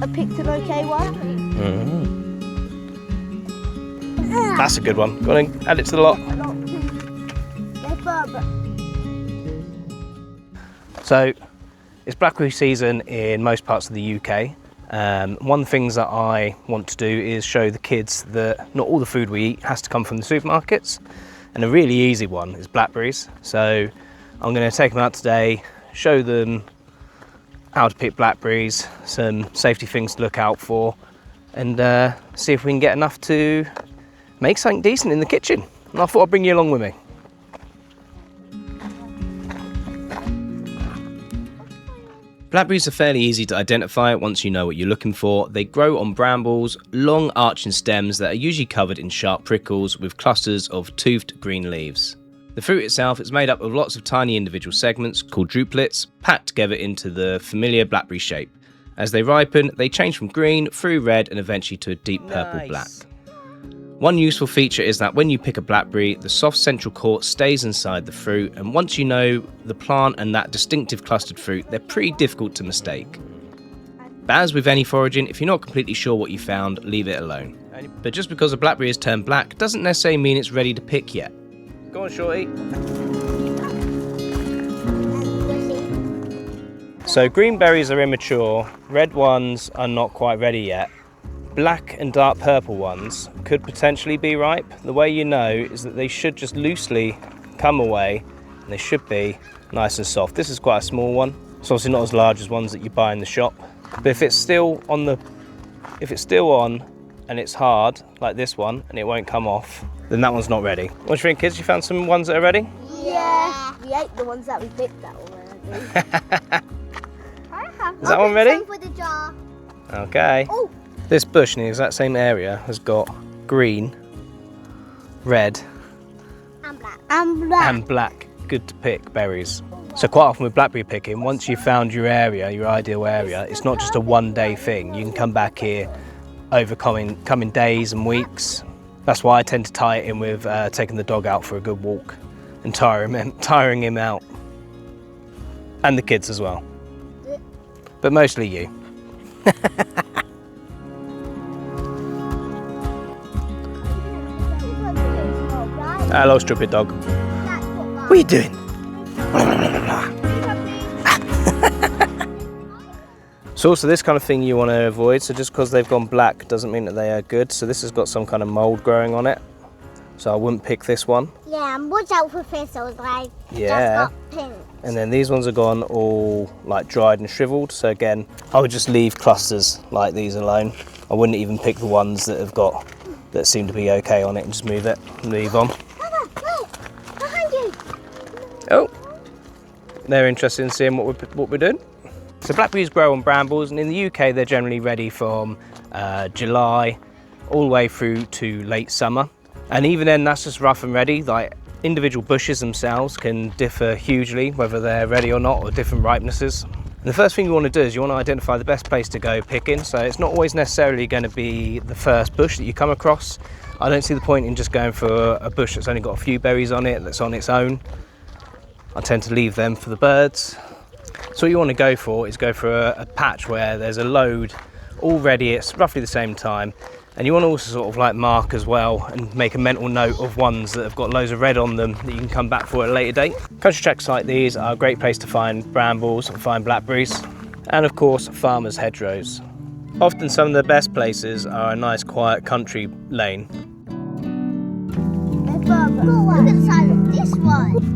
I picked an okay one. That's a good one. Go on in, add it to the lot. So, it's blackberry season in most parts of the UK. One of the things that I want to do is show the kids that not all the food we eat has to come from the supermarkets. And a really easy one is blackberries. So I'm going to take them out today, show them how to pick blackberries, some safety things to look out for, and see if we can get enough to make something decent in the kitchen. And I thought I'd bring you along with me. Blackberries are fairly easy to identify once you know what you're looking for. They grow on brambles, long arching stems that are usually covered in sharp prickles with clusters of toothed green leaves. The fruit itself is made up of lots of tiny individual segments called drupelets, packed together into the familiar blackberry shape. As they ripen, they change from green through red and eventually to a deep purple black. One useful feature is that when you pick a blackberry, the soft central core stays inside the fruit, and once you know the plant and that distinctive clustered fruit, they're pretty difficult to mistake. But as with any foraging, if you're not completely sure what you found, leave it alone. But just because a blackberry has turned black doesn't necessarily mean it's ready to pick yet. Go on, Shorty. So green berries are immature, red ones are not quite ready yet. Black and dark purple ones could potentially be ripe. The way you know is that they should just loosely come away and they should be nice and soft. This is quite a small one. It's obviously not as large as ones that you buy in the shop. But if it's still on and it's hard, like this one, and it won't come off, then that one's not ready. What do you think, kids? You found some ones that are ready? Yeah. We ate the ones that we picked that already. Is that one ready? Some for the jar. Okay. Oh. This bush in the exact same area has got green, red, and black. Good to pick berries. So quite often with blackberry picking, once you've found your area, your ideal area, it's not just a one-day thing. You can come back here over coming days and weeks. That's why I tend to tie it in with taking the dog out for a good walk and tiring him out. And the kids as well. But mostly you. Hello, stupid dog. What are you doing? So also this kind of thing you want to avoid. So just because they've gone black doesn't mean that they are good. So this has got some kind of mold growing on it. So I wouldn't pick this one. Yeah, and watch out for thistles, like yeah. Just got pink. And then these ones are gone all like dried and shriveled. So again, I would just leave clusters like these alone. I wouldn't even pick the ones that seem to be okay on it and just move it and leave on. Behind you. Oh, they're interested in seeing what we're doing. So blackberries grow on brambles, and in the UK they're generally ready from July all the way through to late summer. And even then, that's just rough and ready. Like individual bushes themselves can differ hugely whether they're ready or not, or different ripenesses. And the first thing you want to do is you want to identify the best place to go picking. So it's not always necessarily going to be the first bush that you come across. I don't see the point in just going for a bush that's only got a few berries on it, that's on its own. I tend to leave them for the birds. So what you want to go for is go for a patch where there's a load already, it's roughly the same time. And you want to also sort of like mark as well and make a mental note of ones that have got loads of red on them that you can come back for at a later date. Country tracks like these are a great place to find brambles and find blackberries. And of course, farmers' hedgerows. Often some of the best places are a nice quiet country lane. Look at the side of this one.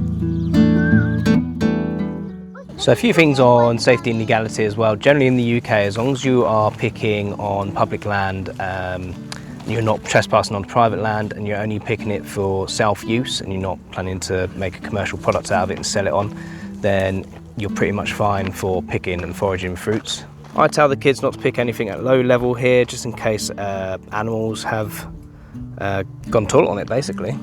So a few things on safety and legality as well. Generally in the UK, as long as you are picking on public land, you're not trespassing on private land, and you're only picking it for self-use and you're not planning to make a commercial product out of it and sell it on, then you're pretty much fine for picking and foraging fruits. I tell the kids not to pick anything at low level here, just in case animals have gone toilet on it, basically.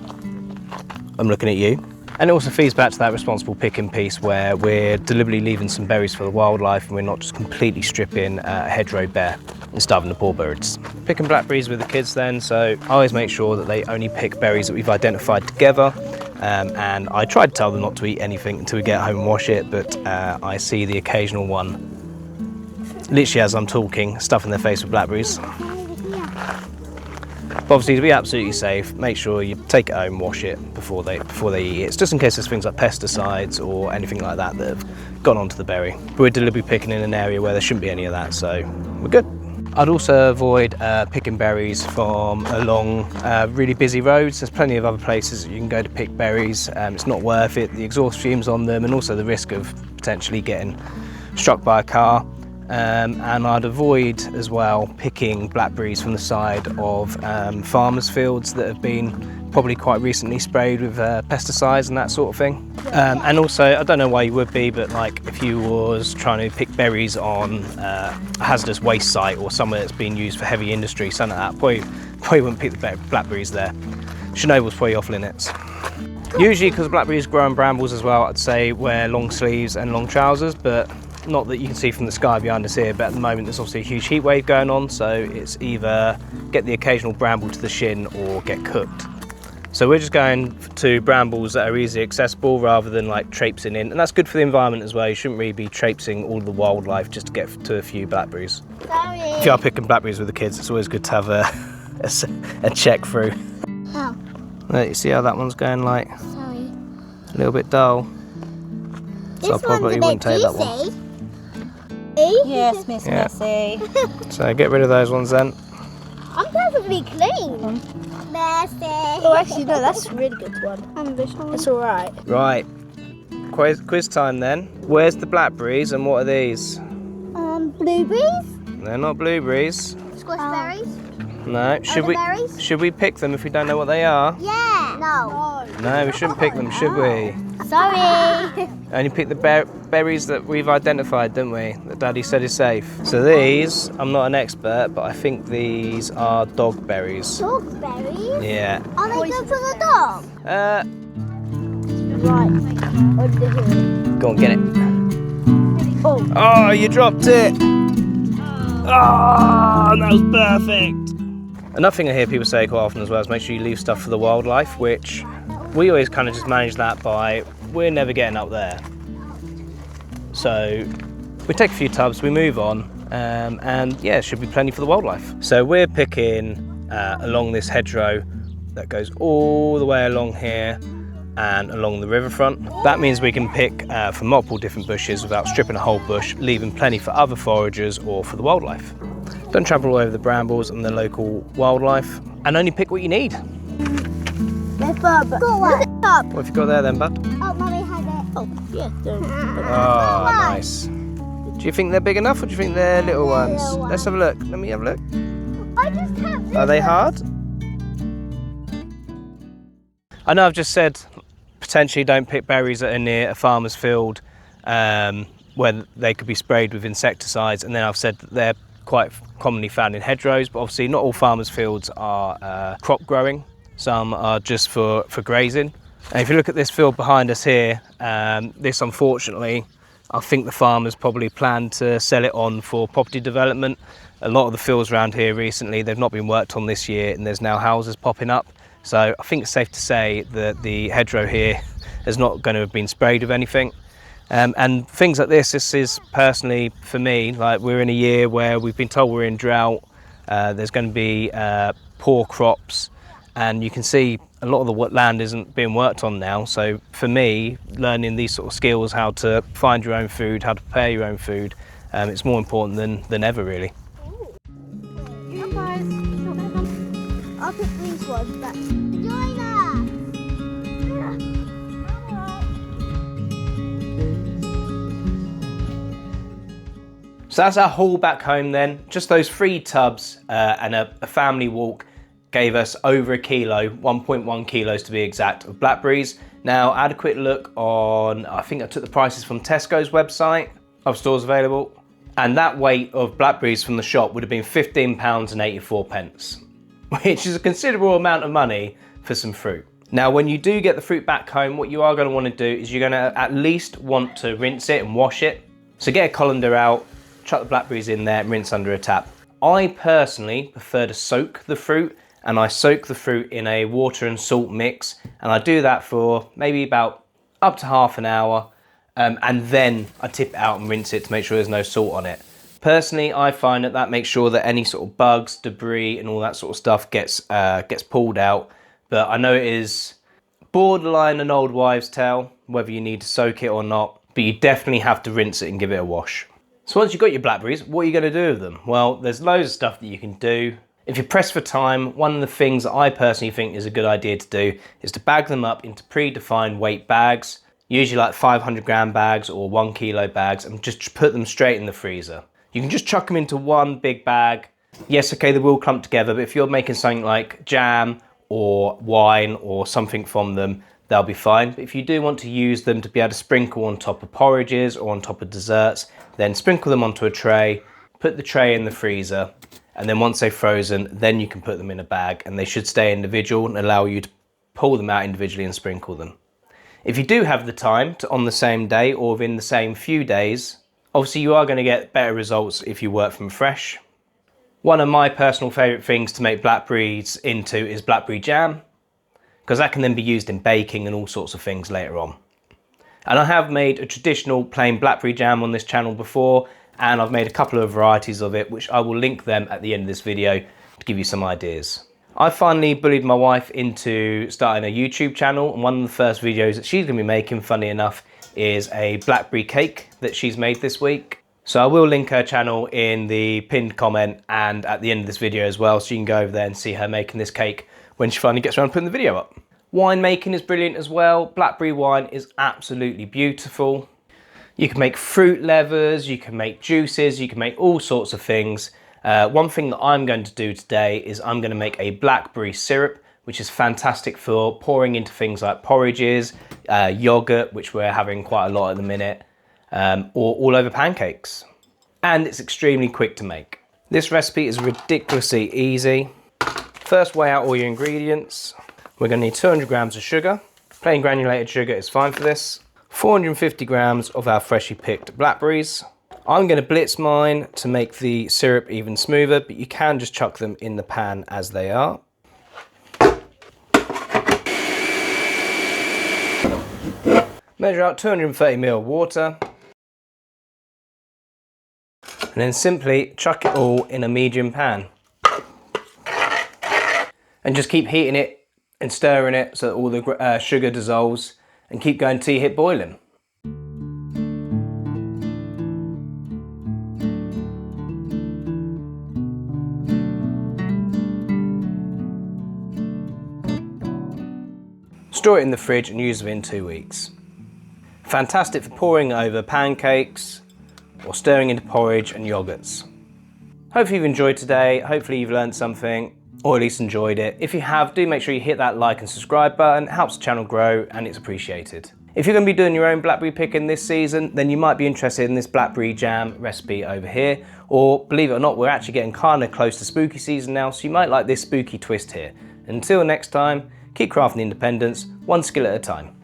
I'm looking at you. And it also feeds back to that responsible picking piece where we're deliberately leaving some berries for the wildlife and we're not just completely stripping a hedgerow bare and starving the poor birds. Picking blackberries with the kids then, so I always make sure that they only pick berries that we've identified together. And I try to tell them not to eat anything until we get home and wash it, but I see the occasional one literally as I'm talking, stuffing their face with blackberries. But obviously, to be absolutely safe, make sure you take it home, wash it before they eat it. It's just in case there's things like pesticides or anything like that that have gone onto the berry. But we're deliberately picking in an area where there shouldn't be any of that, so we're good. I'd also avoid picking berries from along really busy roads. There's plenty of other places that you can go to pick berries. It's not worth it, the exhaust fumes on them, and also the risk of potentially getting struck by a car. And I'd avoid as well picking blackberries from the side of farmers' fields that have been probably quite recently sprayed with pesticides and that sort of thing. And also, I don't know why you would be, but like if you was trying to pick berries on a hazardous waste site or somewhere that's been used for heavy industry, something like that, probably wouldn't pick the blackberries there. Chernobyl's probably off limits. Usually, because blackberries grow in brambles as well, I'd say wear long sleeves and long trousers, but not that you can see from the sky behind us here, but at the moment there's obviously a huge heat wave going on, so it's either get the occasional bramble to the shin or get cooked. So we're just going to brambles that are easily accessible rather than like traipsing in, and that's good for the environment as well. You shouldn't really be traipsing all the wildlife just to get to a few blackberries. Sorry. If you are picking blackberries with the kids, it's always good to have a check through. Oh. You see how that one's going like Sorry. a little bit dull? So I probably wouldn't take that one. Yes, Miss Messy. So get rid of those ones then. I'm perfectly clean. Messy. Oh, actually, no, that's a really good one. And this one. It's all right. Right, quiz time then. Where's the blackberries and what are these? Blueberries? They're not blueberries. Squashberries? No. Elderberries? Should we pick them if we don't know what they are? Yeah. No. No, we shouldn't pick them, should we? Sorry. Only pick the berries that we've identified, didn't we? That Daddy said is safe. So these, I'm not an expert, but I think these are dog berries. Dog berries? Yeah. Are they good for the dog? Right. Under here. Go on, get it. Oh. Oh, you dropped it. Oh, that was perfect. Another thing I hear people say quite often as well is make sure you leave stuff for the wildlife, which we always kind of just manage that by we're never getting up there. So we take a few tubs, we move on, and yeah, should be plenty for the wildlife. So we're picking along this hedgerow that goes all the way along here and along the riverfront. That means we can pick from multiple different bushes without stripping a whole bush, leaving plenty for other foragers or for the wildlife. Don't trample all over the brambles and the local wildlife, and only pick what you need. There's Bob. Got one. What have you got there then, bud? Oh, Mummy had it. Oh, yeah. Oh, nice. Do you think they're big enough or do you think they're little ones? Let's have a look. Let me have a look. I just have this. Are they hard? I know I've just said potentially don't pick berries that are near a farmer's field where they could be sprayed with insecticides, and then I've said that they're quite commonly found in hedgerows, but obviously not all farmers' fields are crop growing. Some are just for grazing. And if you look at this field behind us here, this unfortunately, I think the farmers probably planned to sell it on for property development. A lot of the fields around here recently, they've not been worked on this year, and there's now houses popping up. So I think it's safe to say that the hedgerow here is not going to have been sprayed with anything. And things like this is personally, for me, like we're in a year where we've been told we're in drought, there's going to be poor crops, and you can see a lot of the land isn't being worked on now. So for me, learning these sort of skills, how to find your own food, how to prepare your own food, it's more important than ever, really. I'll pick these ones back. Join us! So that's our haul back home then. Just those 3 tubs and a family walk gave us over a kilo, 1.1 kilos to be exact, of blackberries. Now I had a quick look on, I think I took the prices from Tesco's website of stores available, and that weight of blackberries from the shop would have been £15.84, which is a considerable amount of money for some fruit. Now, when you do get the fruit back home, what you are going to want to do is you're going to at least want to rinse it and wash it. So get a colander out, chuck the blackberries in there and rinse under a tap. I personally prefer to soak the fruit, and I soak the fruit in a water and salt mix, and I do that for maybe about up to half an hour, and then I tip it out and rinse it to make sure there's no salt on it. Personally, I find that makes sure that any sort of bugs, debris and all that sort of stuff gets pulled out. But I know it is borderline an old wives' tale, whether you need to soak it or not, but you definitely have to rinse it and give it a wash. So once you've got your blackberries, what are you going to do with them? Well, there's loads of stuff that you can do. If you're pressed for time, one of the things that I personally think is a good idea to do is to bag them up into predefined weight bags, usually like 500 gram bags or 1 kilo bags, and just put them straight in the freezer. You can just chuck them into one big bag. Yes, okay, they will clump together, but if you're making something like jam or wine or something from them, they'll be fine. But if you do want to use them to be able to sprinkle on top of porridges or on top of desserts, then sprinkle them onto a tray, put the tray in the freezer, and then once they've frozen, then you can put them in a bag and they should stay individual and allow you to pull them out individually and sprinkle them. If you do have the time to on the same day or within the same few days, obviously you are going to get better results if you work from fresh. One of my personal favourite things to make blackberries into is blackberry jam, because that can then be used in baking and all sorts of things later on. And I have made a traditional plain blackberry jam on this channel before, and I've made a couple of varieties of it, which I will link them at the end of this video to give you some ideas. I finally bullied my wife into starting a YouTube channel, and one of the first videos that she's going to be making, funny enough, is a blackberry cake that she's made this week. So I will link her channel in the pinned comment and at the end of this video as well, so you can go over there and see her making this cake when she finally gets around to putting the video up. Wine making is brilliant as well. Blackberry wine is absolutely beautiful. You can make fruit levers, you can make juices, you can make all sorts of things. One thing that I'm going to do today is I'm going to make a blackberry syrup, which is fantastic for pouring into things like porridges, yogurt, which we're having quite a lot at the minute, or all over pancakes. And it's extremely quick to make. This recipe is ridiculously easy. First, weigh out all your ingredients. We're going to need 200 grams of sugar. Plain granulated sugar is fine for this. 450 grams of our freshly picked blackberries. I'm going to blitz mine to make the syrup even smoother, but you can just chuck them in the pan as they are. Measure out 230 ml water. And then simply chuck it all in a medium pan. And just keep heating it and stirring it so that all the sugar dissolves, and keep going till you hit boiling. Store it in the fridge and use it in 2 weeks. Fantastic for pouring over pancakes or stirring into porridge and yogurts. Hopefully you've enjoyed today, hopefully you've learned something, or at least enjoyed it. If you have, do make sure you hit that like and subscribe button. It helps the channel grow and it's appreciated. If you're going to be doing your own blackberry picking this season, then you might be interested in this blackberry jam recipe over here. Or believe it or not, we're actually getting kind of close to spooky season now, so you might like this spooky twist here. Until next time, keep crafting independence, one skill at a time.